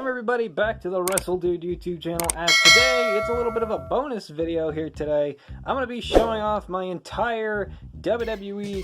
Welcome everybody back to the WRESTLEDUDE YouTube channel. As today, it's a little bit of a bonus video here today. I'm going to be showing off my entire WWE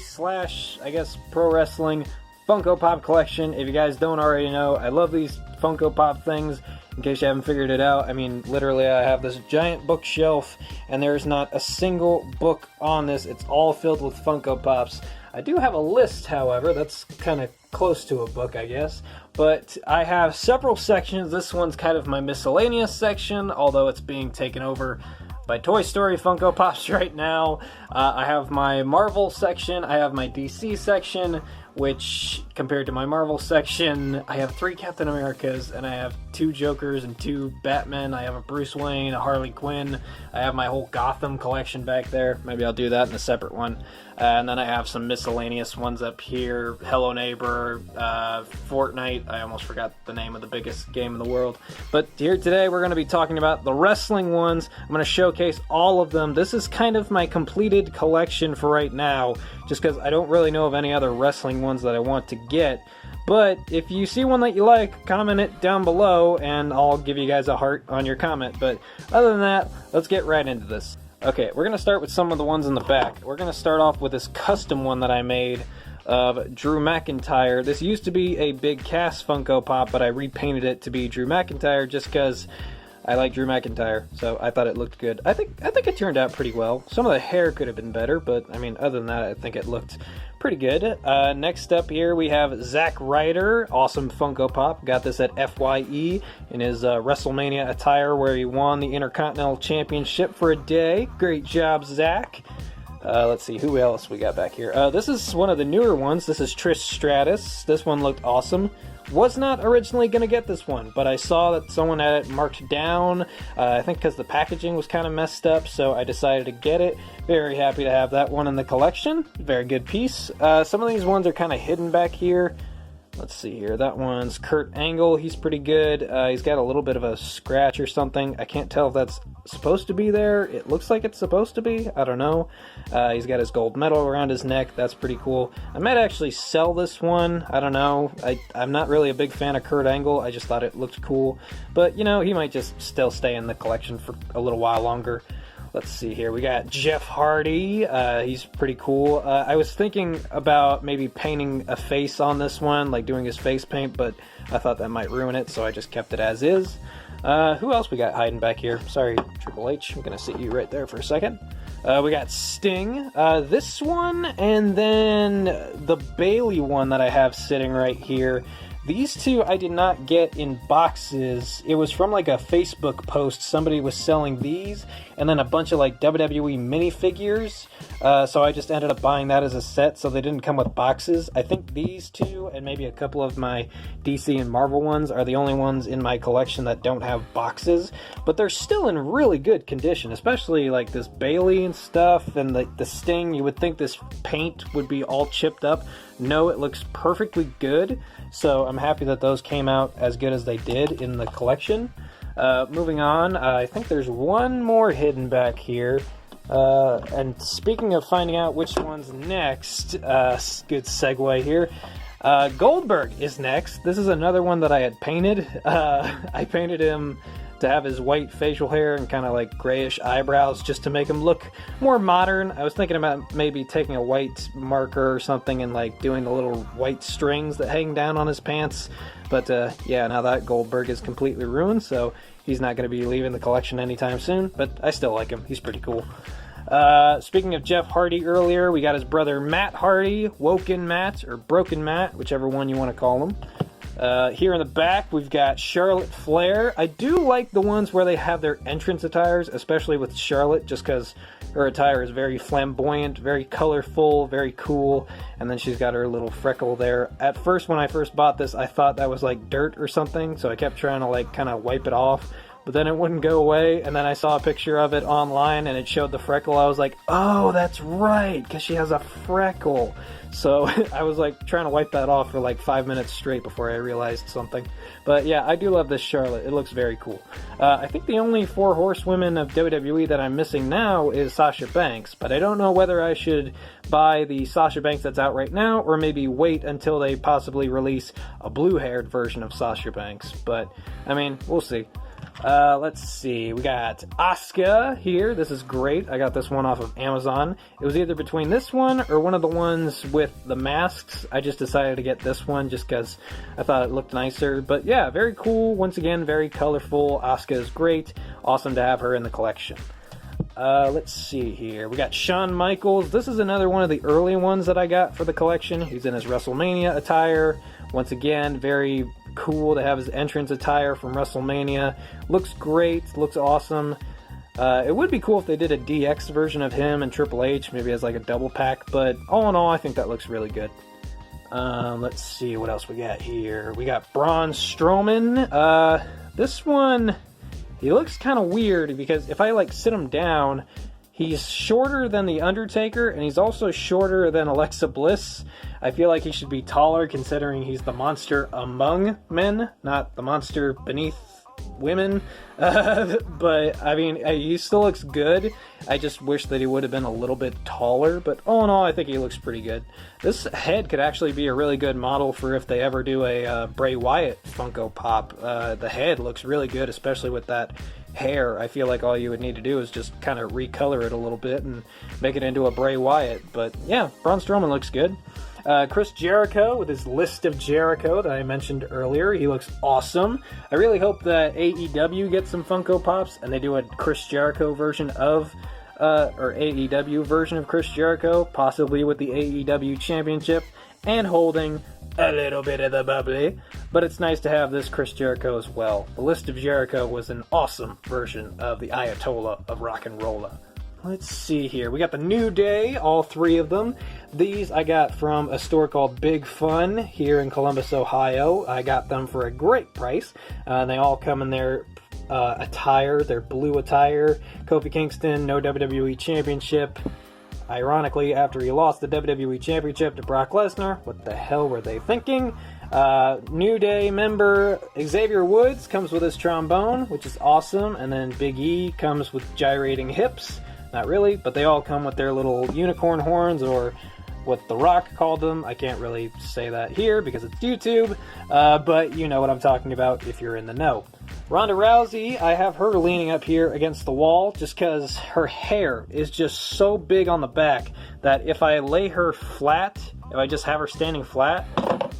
/ I guess pro wrestling Funko Pop collection. If you guys don't already know, I love these Funko Pop things. In case you haven't figured it out, I mean, literally I have this giant bookshelf and there's not a single book on this. It's all filled with Funko Pops. I do have a list, however, that's kind of close to a book, I guess. But I have several sections. This one's kind of my miscellaneous section, although it's being taken over by Toy Story Funko Pops right now. I have my Marvel section, I have my DC section, which, compared to my Marvel section, I have 3 Captain Americas, and I have 2 Jokers and 2 Batmen. I have a Bruce Wayne, a Harley Quinn. I have my whole Gotham collection back there. Maybe I'll do that in a separate one. And then I have some miscellaneous ones up here. Hello Neighbor, Fortnite. I almost forgot the name of the biggest game in the world. But here today we're going to be talking about the wrestling ones. I'm going to showcase all of them. This is kind of my completed collection for right now, just because I don't really know of any other wrestling ones that I want to get. But if you see one that you like, comment it down below and I'll give you guys a heart on your comment. But other than that, let's get right into this. Okay, we're going to start with some of the ones in the back. We're going to start off with this custom one that I made of Drew McIntyre. This used to be a Big Cass Funko Pop, but I repainted it to be Drew McIntyre just because I like Drew McIntyre, so I thought it looked good. I think it turned out pretty well. Some of the hair could have been better, but I mean, other than that, I think it looked pretty good. Next up here, we have Zack Ryder, awesome Funko Pop. Got this at FYE in his WrestleMania attire where he won the Intercontinental Championship for a day. Great job, Zack. Let's see, who else we got back here? This is one of the newer ones. This is Trish Stratus. This one looked awesome. Was not originally going to get this one, but I saw that someone had it marked down, I think because the packaging was kind of messed up, so I decided to get it. Very happy to have that one in the collection. Very good piece. Some of these ones are kind of hidden back here. Let's see here. That one's Kurt Angle. He's pretty good. He's got a little bit of a scratch or something. I can't tell if that's supposed to be there. It looks like it's supposed to be. I don't know. He's got his gold medal around his neck. That's pretty cool. I might actually sell this one. I don't know. I'm not really a big fan of Kurt Angle. I just thought it looked cool. But, you know, he might just still stay in the collection for a little while longer. Let's see here. We got Jeff Hardy. He's pretty cool. I was thinking about maybe painting a face on this one, like doing his face paint, but I thought that might ruin it, so I just kept it as is. Who else we got hiding back here? Sorry, Triple H. I'm going to sit you right there for a second. We got Sting. This one, and then the Bailey one that I have sitting right here. These two I did not get in boxes. It was from like a Facebook post. Somebody was selling these and then a bunch of like WWE minifigures. So I just ended up buying that as a set, so they didn't come with boxes. I think these two and maybe a couple of my DC and Marvel ones are the only ones in my collection that don't have boxes. But they're still in really good condition, especially like this Bailey and stuff and the Sting. You would think this paint would be all chipped up. No, it looks perfectly good. So I'm happy that those came out as good as they did in the collection. Moving on, I think there's one more hidden back here. And speaking of finding out which one's next, good segue here. Goldberg is next. This is another one that I had painted. I painted him to have his white facial hair and kind of like grayish eyebrows just to make him look more modern. I was thinking about maybe taking a white marker or something and like doing the little white strings that hang down on his pants. But yeah, now that Goldberg is completely ruined, so he's not going to be leaving the collection anytime soon. But I still like him. He's pretty cool. Speaking of Jeff Hardy earlier, we got his brother Matt Hardy, Woken Matt, or Broken Matt, whichever one you want to call him. Here in the back, we've got Charlotte Flair. I do like the ones where they have their entrance attires, especially with Charlotte, just because her attire is very flamboyant, very colorful, very cool, and then she's got her little freckle there. At first, when I first bought this, I thought that was like dirt or something, so I kept trying to like kind of wipe it off, but then it wouldn't go away, and then I saw a picture of it online, and it showed the freckle. I was like, oh, that's right, because she has a freckle. So I was like trying to wipe that off for like 5 minutes straight before I realized something. But yeah, I do love this Charlotte. It looks very cool. I think the only 4 horsewomen of WWE that I'm missing now is Sasha Banks, but I don't know whether I should buy the Sasha Banks that's out right now, or maybe wait until they possibly release a blue-haired version of Sasha Banks. But, I mean, we'll see. Let's see, we got Asuka here. This is great. I got this one off of Amazon. It was either between this one or one of the ones with the masks. I just decided to get this one just because I thought it looked nicer. But yeah, very cool. Once again, very colorful. Asuka is great. Awesome to have her in the collection. Let's see here. We got Shawn Michaels. This is another one of the early ones that I got for the collection. He's in his WrestleMania attire. Once again, very cool to have his entrance attire from WrestleMania. Looks great, looks awesome. It would be cool if they did a DX version of him and Triple H, maybe as like a double pack, but all in all, I think that looks really good. Let's see what else we got here. We got Braun Strowman. This one, he looks kind of weird because if I like sit him down, he's shorter than The Undertaker, and he's also shorter than Alexa Bliss. I feel like he should be taller considering he's the monster among men, not the monster beneath women. But, I mean, he still looks good. I just wish that he would have been a little bit taller, but all in all, I think he looks pretty good. This head could actually be a really good model for if they ever do a Bray Wyatt Funko Pop. The head looks really good, especially with that hair. I feel like all you would need to do is just kind of recolor it a little bit and make it into a Bray Wyatt. But yeah, Braun Strowman looks good. Chris Jericho with his list of Jericho that I mentioned earlier. He looks awesome. I really hope that AEW gets some Funko Pops and they do a Chris Jericho version of, or AEW version of Chris Jericho, possibly with the AEW Championship and holding a little bit of the bubbly. But it's nice to have this Chris Jericho as well. The list of Jericho was an awesome version of the Ayatollah of Rock and Rolla. Let's see here. We got the New Day, all 3 of them. These I got from a store called Big Fun here in Columbus, Ohio. I got them for a great price. They all come in their attire, their blue attire. Kofi Kingston, no WWE Championship. Ironically, after he lost the WWE Championship to Brock Lesnar. What the hell were they thinking? New Day member Xavier Woods comes with his trombone, which is awesome. And then Big E comes with gyrating hips. Not really, but they all come with their little unicorn horns, or what The Rock called them. I can't really say that here because it's YouTube, but you know what I'm talking about if you're in the know. Ronda Rousey, I have her leaning up here against the wall just because her hair is just so big on the back that if I lay her flat, if I just have her standing flat,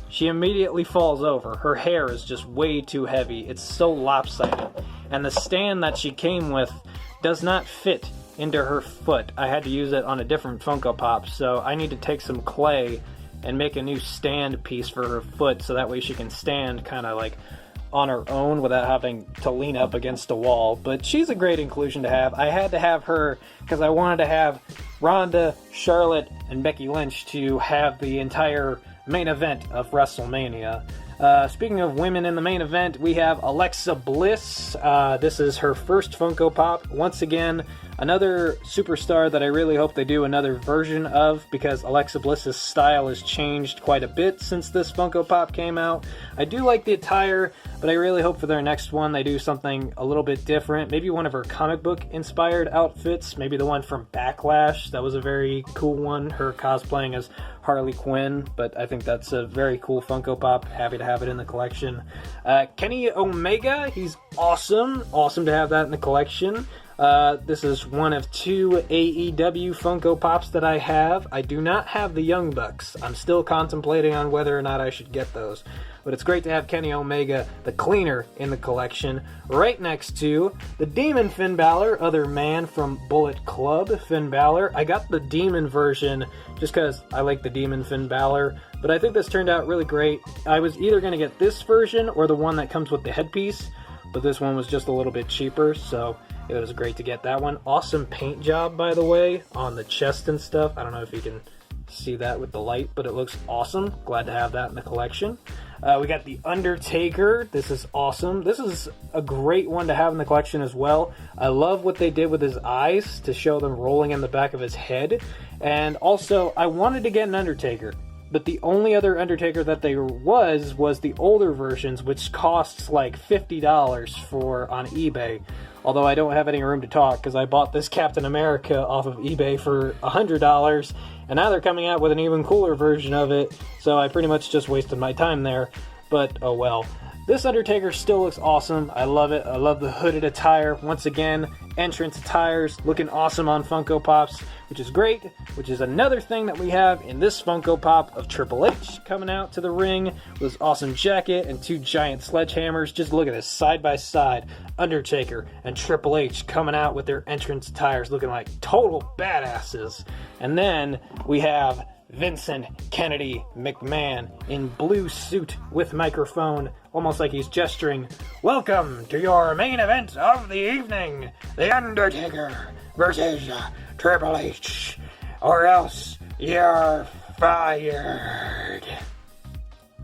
she immediately falls over. Her hair is just way too heavy. It's so lopsided. And the stand that she came with does not fit into her foot. I had to use it on a different Funko Pop, so I need to take some clay and make a new stand piece for her foot so that way she can stand kind of like on her own without having to lean up against a wall. But she's a great inclusion to have. I had to have her because I wanted to have Ronda, Charlotte, and Becky Lynch to have the entire main event of WrestleMania. Speaking of women in the main event, we have Alexa Bliss. This is her first Funko Pop. Once again, another superstar that I really hope they do another version of, because Alexa Bliss's style has changed quite a bit since this Funko Pop came out. I do like the attire, but I really hope for their next one they do something a little bit different. Maybe one of her comic book inspired outfits. Maybe the one from Backlash. That was a very cool one. Her cosplaying as Harley Quinn, but I think that's a very cool Funko Pop. Happy to have it in the collection. Kenny Omega, he's awesome. Awesome to have that in the collection. This is one of 2 AEW Funko Pops that I have. I do not have the Young Bucks. I'm still contemplating on whether or not I should get those. But it's great to have Kenny Omega, the cleaner, in the collection, right next to the Demon Finn Balor, other man from Bullet Club, Finn Balor. I got the Demon version just because I like the Demon Finn Balor, but I think this turned out really great. I was either going to get this version or the one that comes with the headpiece, but this one was just a little bit cheaper, so it was great to get that one. Awesome paint job, by the way, on the chest and stuff. I don't know if you can see that with the light, but it looks awesome. Glad to have that in the collection. We got the Undertaker. This is awesome. This is a great one to have in the collection as well. I love what they did with his eyes to show them rolling in the back of his head. And also, I wanted to get an Undertaker, but the only other Undertaker that there was the older versions, which costs like $50 on eBay. Although I don't have any room to talk because I bought this Captain America off of eBay for $100, and now they're coming out with an even cooler version of it, so I pretty much just wasted my time there, but oh well. This Undertaker still looks awesome. I love it. I love the hooded attire. Once again, entrance attires looking awesome on Funko Pops, which is great, which is another thing that we have in this Funko Pop of Triple H coming out to the ring with his awesome jacket and 2 giant sledgehammers. Just look at this side by side. Undertaker and Triple H coming out with their entrance attires looking like total badasses. And then we have Vincent Kennedy McMahon in blue suit with microphone, almost like he's gesturing. Welcome to your main event of the evening, The Undertaker versus Triple H, or else you're fired.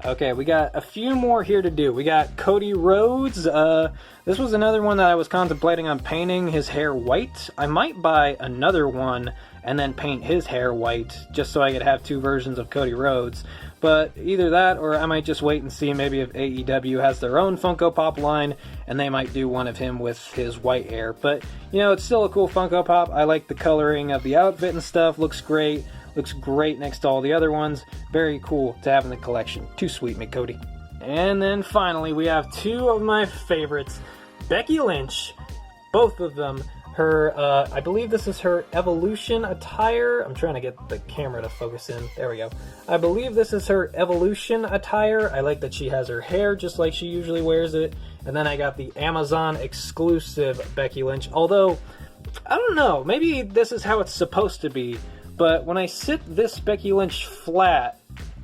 Okay, we got a few more here to do. We got Cody Rhodes. This was another one that I was contemplating on painting his hair white. I might buy another one and then paint his hair white, just so I could have 2 versions of Cody Rhodes. But either that, or I might just wait and see maybe if AEW has their own Funko Pop line, and they might do one of him with his white hair. But, you know, it's still a cool Funko Pop. I like the coloring of the outfit and stuff. Looks great. Looks great next to all the other ones. Very cool to have in the collection. Too sweet, McCody. And then finally, we have 2 of my favorites. Becky Lynch. Both of them. Her, I believe this is her Evolution attire. I'm trying to get the camera to focus in. There we go. I believe this is her Evolution attire. I like that she has her hair just like she usually wears it. And then I got the Amazon exclusive Becky Lynch. Although, I don't know. Maybe this is how it's supposed to be. But when I sit this Becky Lynch flat,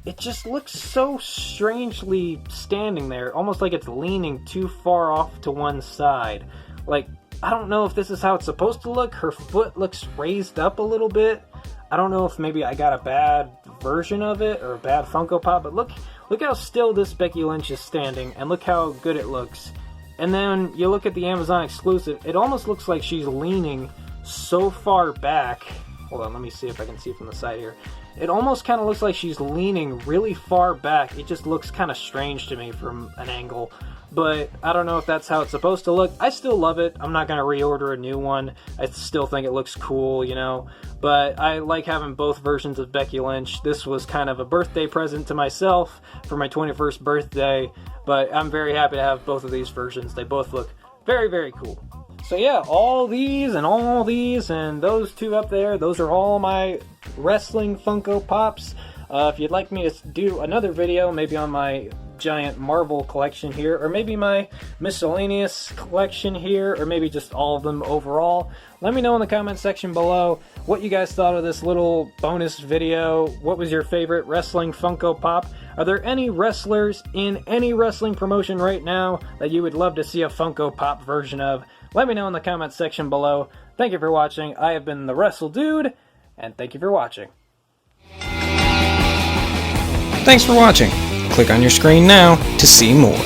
it just looks so strangely standing there. Almost like it's leaning too far off to one side. Like, I don't know if this is how it's supposed to look. Her foot looks raised up a little bit. I don't know if maybe I got a bad version of it or a bad Funko Pop, but look how still this Becky Lynch is standing, and look how good it looks. And then you look at the Amazon exclusive, it almost looks like she's leaning so far back. Hold on, let me see if I can see from the side here. It almost kind of looks like she's leaning really far back. It just looks kind of strange to me from an angle. But I don't know if that's how it's supposed to look. I still love it. I'm not going to reorder a new one. I still think it looks cool, you know. But I like having both versions of Becky Lynch. This was kind of a birthday present to myself for my 21st birthday. But I'm very happy to have both of these versions. They both look very, very cool. So yeah, all these and those 2 up there, those are all my wrestling Funko Pops. If you'd like me to do another video, maybe on my giant Marvel collection here, or maybe my miscellaneous collection here, or maybe just all of them overall, let me know in the comment section below what you guys thought of this little bonus video. What was your favorite wrestling Funko Pop? Are there any wrestlers in any wrestling promotion right now that you would love to see a Funko Pop version of? Let me know in the comment section below. Thank you for watching. I have been the WRESTLEDUDE, and thank you for watching. Thanks for watching. Click on your screen now to see more.